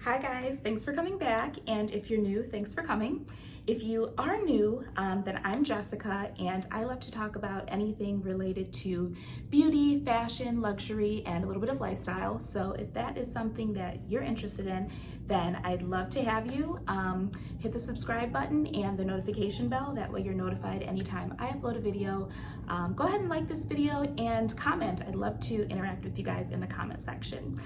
Hi guys, thanks for coming back, and if you're new, thanks for coming. If you are new, then I'm Jessica, and I love to talk about anything related to beauty, fashion, luxury, and a little bit of lifestyle. So if that is something that you're interested in, then I'd love to have you hit the subscribe button and the notification bell. That way you're notified anytime I upload a video. Go ahead and like this video and comment. I'd love to interact with you guys in the comment section.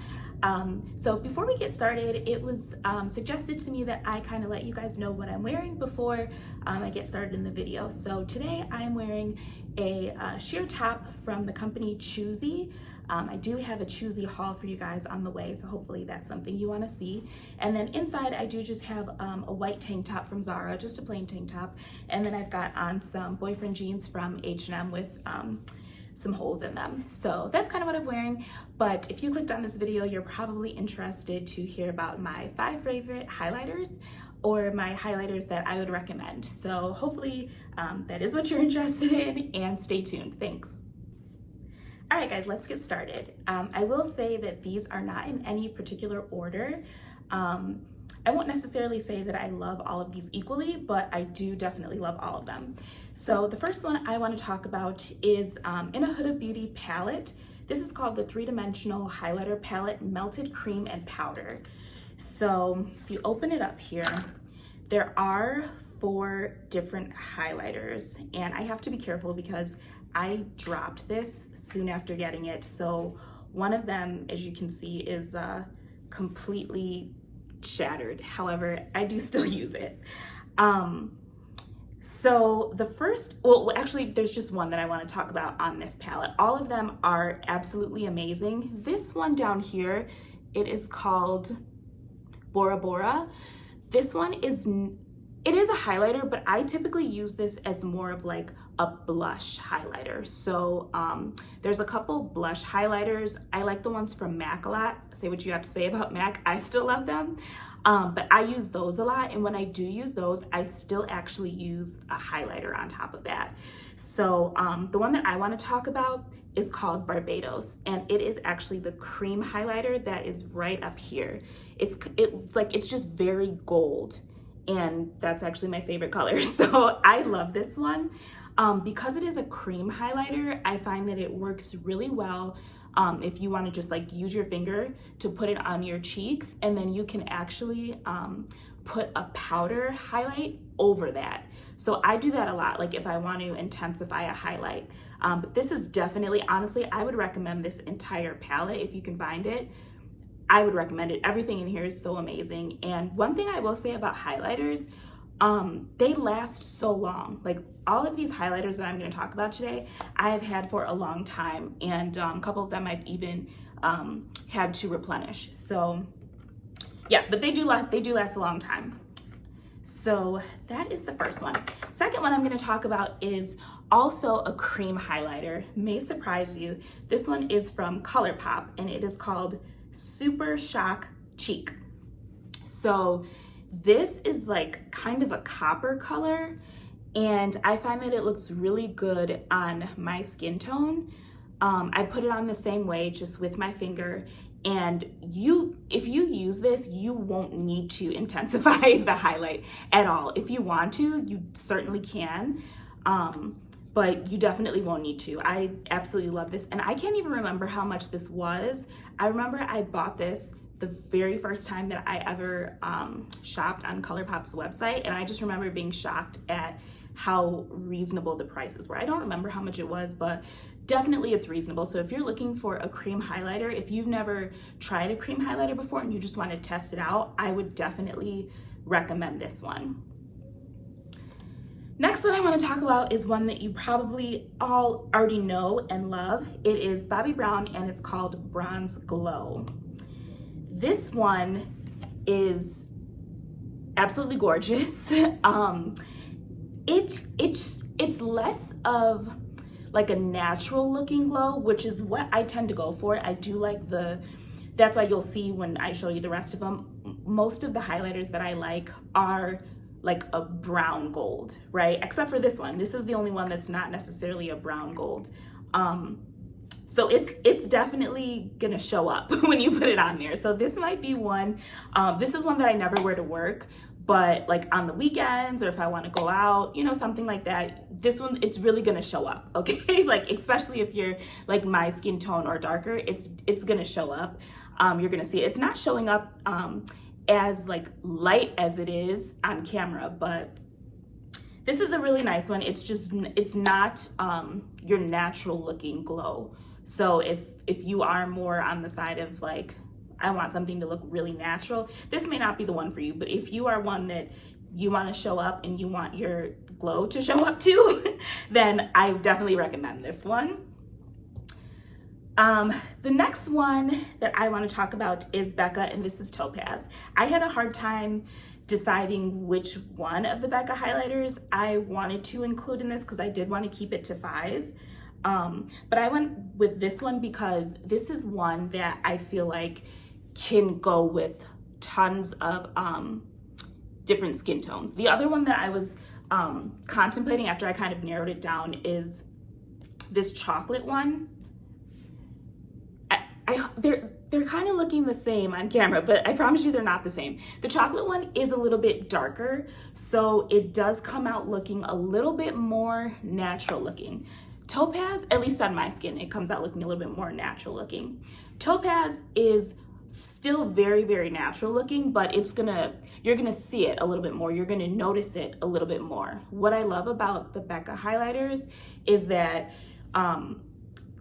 So before we get started, it was suggested to me that I kind of let you guys know what I'm wearing before I get started in the video. So today I'm wearing a sheer top from the company Choosy. I do have a Choosy haul for you guys on the way, so hopefully that's something you want to see. And then inside I do just have a white tank top from Zara, just a plain tank top. And then I've got on some boyfriend jeans from H&M with some holes in them. So that's kind of what I'm wearing. But if you clicked on this video, you're probably interested to hear about my 5 favorite highlighters, or my highlighters that I would recommend. So hopefully that is what you're interested in, and stay tuned. Thanks. All right guys, let's get started. I will say that these are not in any particular order. I won't necessarily say that I love all of these equally, but I do definitely love all of them. So the first one I want to talk about is in a Huda Beauty palette. This is called the 3-Dimensional Highlighter Palette Melted Cream and Powder. So if you open it up here, there are 4 different highlighters, and I have to be careful because I dropped this soon after getting it. So one of them, as you can see, is completely shattered. However, I do still use it. So the first, well, actually there's just one that I want to talk about on this palette. All of them are absolutely amazing. This one down here, it is called Bora Bora. This one is, it is a highlighter, but I typically use this as more of like a blush highlighter. So there's a couple blush highlighters. I like the ones from MAC a lot. Say what you have to say about MAC. I still love them. But I use those a lot. And when I do use those, I still actually use a highlighter on top of that. So the one that I want to talk about is called Barbados. And it is actually the cream highlighter that is right up here. It's just very gold. And that's actually my favorite color. So I love this one. Because it is a cream highlighter, I find that it works really well if you want to just like use your finger to put it on your cheeks, and then you can actually put a powder highlight over that. So I do that a lot, like if I want to intensify a highlight. But this is definitely, honestly, I would recommend this entire palette if you can find it. I would recommend it. Everything in here is so amazing. And one thing I will say about highlighters, they last so long. Like all of these highlighters that I'm going to talk about today, I have had for a long time, and a couple of them I've even had to replenish. So yeah, but they do last a long time. So that is the first one. Second one I'm going to talk about is also a cream highlighter. May surprise you. This one is from Colourpop, and it is called Super Shock Cheek. So this is like kind of a copper color, and I find that it looks really good on my skin tone. I put it on the same way, just with my finger, and if you use this, you won't need to intensify the highlight at all. If you want to, you certainly can, but you definitely won't need to. I absolutely love this, and I can't even remember how much this was. I remember I bought this the very first time that I ever shopped on Colourpop's website, and I just remember being shocked at how reasonable the prices were. I don't remember how much it was, but definitely it's reasonable. So if you're looking for a cream highlighter, if you've never tried a cream highlighter before and you just want to test it out, I would definitely recommend this one. Next one I want to talk about is one that you probably all already know and love. It is Bobbi Brown, and it's called Bronze Glow. This one is absolutely gorgeous. It's less of like a natural looking glow, which is what I tend to go for. I do like that's why you'll see when I show you the rest of them, most of the highlighters that I like are like a brown gold, right? Except for this one. This is the only one that's not necessarily a brown gold. So it's definitely gonna show up when you put it on there. So this might be one, this is one that I never wear to work, but like on the weekends or if I want to go out, you know, something like that, this one, it's really gonna show up, okay? Like, especially if you're like my skin tone or darker, it's gonna show up. You're gonna see it. It's not showing up as like light as it is on camera, but this is a really nice one. It's just, it's not your natural looking glow. So if you are more on the side of like, I want something to look really natural, this may not be the one for you. But if you are one that you want to show up and you want your glow to show up too, then I definitely recommend this one. The next one that I want to talk about is Becca, and this is Topaz. I had a hard time deciding which one of the Becca highlighters I wanted to include in this because I did want to keep it to 5. But I went with this one because this is one that I feel like can go with tons of different skin tones. The other one that I was contemplating after I kind of narrowed it down is this chocolate one. They're kind of looking the same on camera, but I promise you they're not the same. The chocolate one is a little bit darker, so it does come out looking a little bit more natural looking. Topaz, at least on my skin, it comes out looking a little bit more natural looking. Topaz is still very, very natural looking, but you're gonna see it a little bit more. You're gonna notice it a little bit more. What I love about the Becca highlighters is that,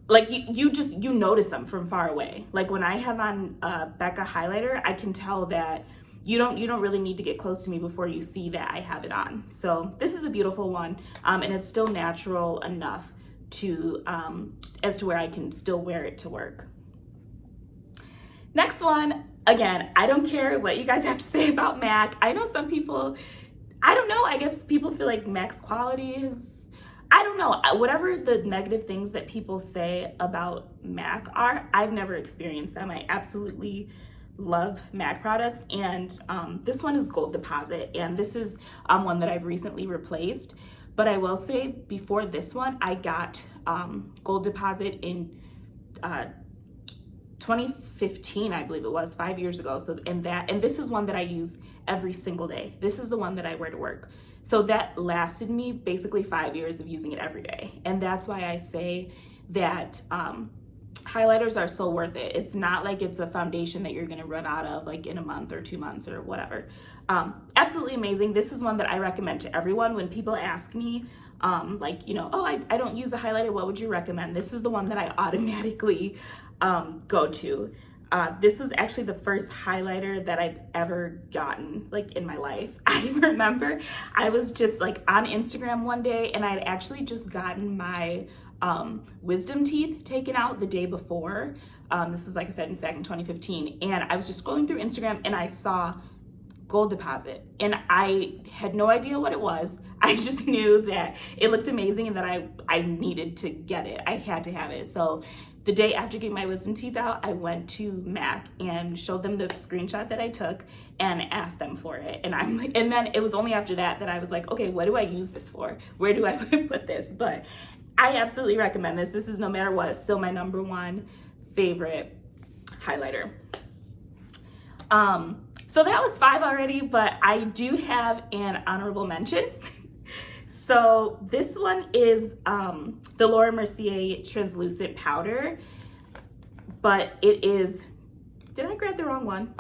like you notice them from far away. Like when I have on a Becca highlighter, I can tell that you don't really need to get close to me before you see that I have it on. So this is a beautiful one, and it's still natural enough to as to where I can still wear it to work. Next one, again, I don't care what you guys have to say about MAC. I know some people, I don't know, I guess people feel like MAC's quality is, I don't know, whatever the negative things that people say about MAC are, I've never experienced them. I absolutely love MAC products, and this one is Gold Deposit, and this is one that I've recently replaced. But I will say, before this one, I got Gold Deposit in 2015, I believe it was, 5 years ago. So, and this is one that I use every single day. This is the one that I wear to work. So that lasted me basically 5 years of using it every day. And that's why I say that highlighters are so worth it. It's not like it's a foundation that you're gonna run out of like in a month or 2 months or whatever. Absolutely amazing. This is one that I recommend to everyone. When people ask me, like, you know, oh, I don't use a highlighter, what would you recommend? This is the one that I automatically go to. This is actually the first highlighter that I've ever gotten like in my life. I remember I was just like on Instagram one day and I'd actually just gotten my wisdom teeth taken out the day before. This was, like I said, back in 2015. And I was just scrolling through Instagram and I saw Gold Deposit. And I had no idea what it was. I just knew that it looked amazing and that I needed to get it. I had to have it. So the day after getting my wisdom teeth out, I went to MAC and showed them the screenshot that I took and asked them for it. And then it was only after that I was like, okay, what do I use this for? Where do I put this? But I absolutely recommend this. This is, no matter what, still my #1 favorite highlighter. So that was 5 already, but I do have an honorable mention. So this one is the Laura Mercier translucent powder, but it is, did I grab the wrong one?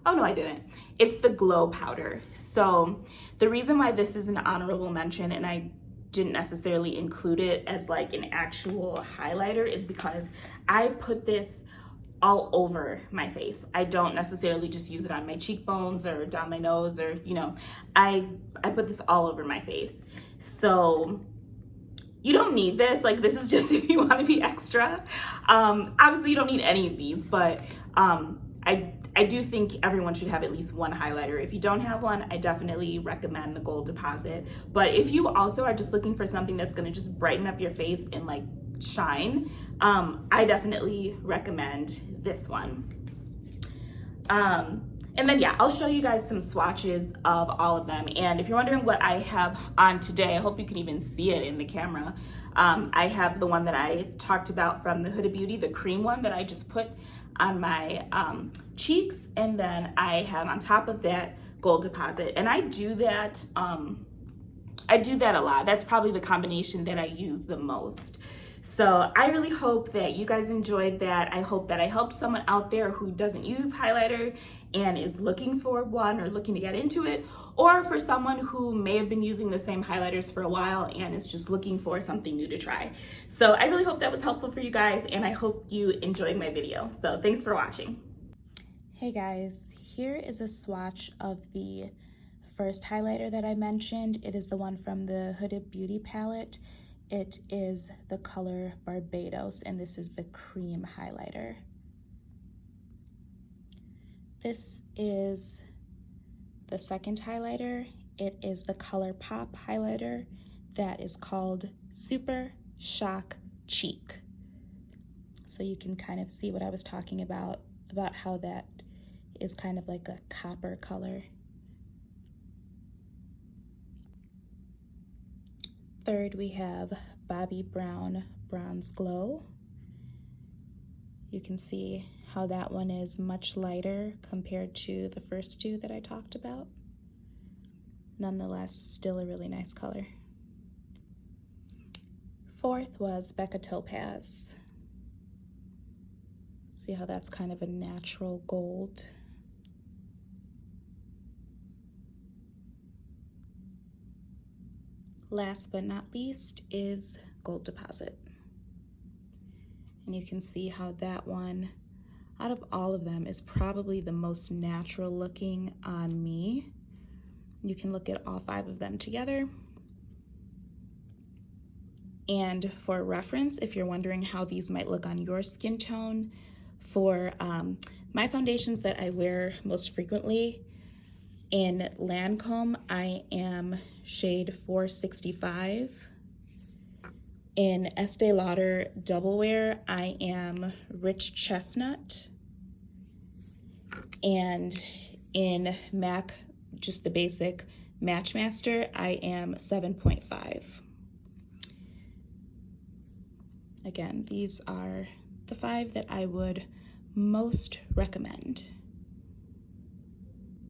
Oh no, I didn't. It's the glow powder. So the reason why this is an honorable mention and I didn't necessarily include it as like an actual highlighter is because I put this all over my face. I don't necessarily just use it on my cheekbones or down my nose, or, you know, I put this all over my face. So you don't need this. Like, this is just if you want to be extra. Obviously you don't need any of these, but I do think everyone should have at least one highlighter. If you don't have one, I definitely recommend the Gold Deposit. But if you also are just looking for something that's gonna just brighten up your face and like shine, I definitely recommend this one. And And then yeah, I'll show you guys some swatches of all of them. And if you're wondering what I have on today, I hope you can even see it in the camera. I have the one that I talked about from the Huda Beauty, the cream one that I just put on my cheeks. And then I have on top of that gold deposit. And I do that a lot. That's probably the combination that I use the most. So I really hope that you guys enjoyed that. I hope that I helped someone out there who doesn't use highlighter and is looking for one or looking to get into it, or for someone who may have been using the same highlighters for a while and is just looking for something new to try. So I really hope that was helpful for you guys, and I hope you enjoyed my video. So thanks for watching. Hey guys, here is a swatch of the first highlighter that I mentioned. It is the one from the Huda Beauty palette. It is the color Barbados, and this is the cream highlighter. This is the second highlighter. It is the Colourpop highlighter that is called Super Shock Cheek. So you can kind of see what I was talking about how that is kind of like a copper color. Third, we have Bobbi Brown Bronze Glow. You can see how that one is much lighter compared to the first two that I talked about. Nonetheless, still a really nice color. Fourth was Becca Topaz. See how that's kind of a natural gold. Last but not least is Gold Deposit. And you can see how that one, out of all of them, is probably the most natural looking on me. You can look at all 5 of them together. And for reference, if you're wondering how these might look on your skin tone, for my foundations that I wear most frequently, in Lancome, I am shade 465. In Estee Lauder Double Wear, I am Rich Chestnut. And in MAC, just the basic Matchmaster, I am 7.5. Again, these are the 5 that I would most recommend.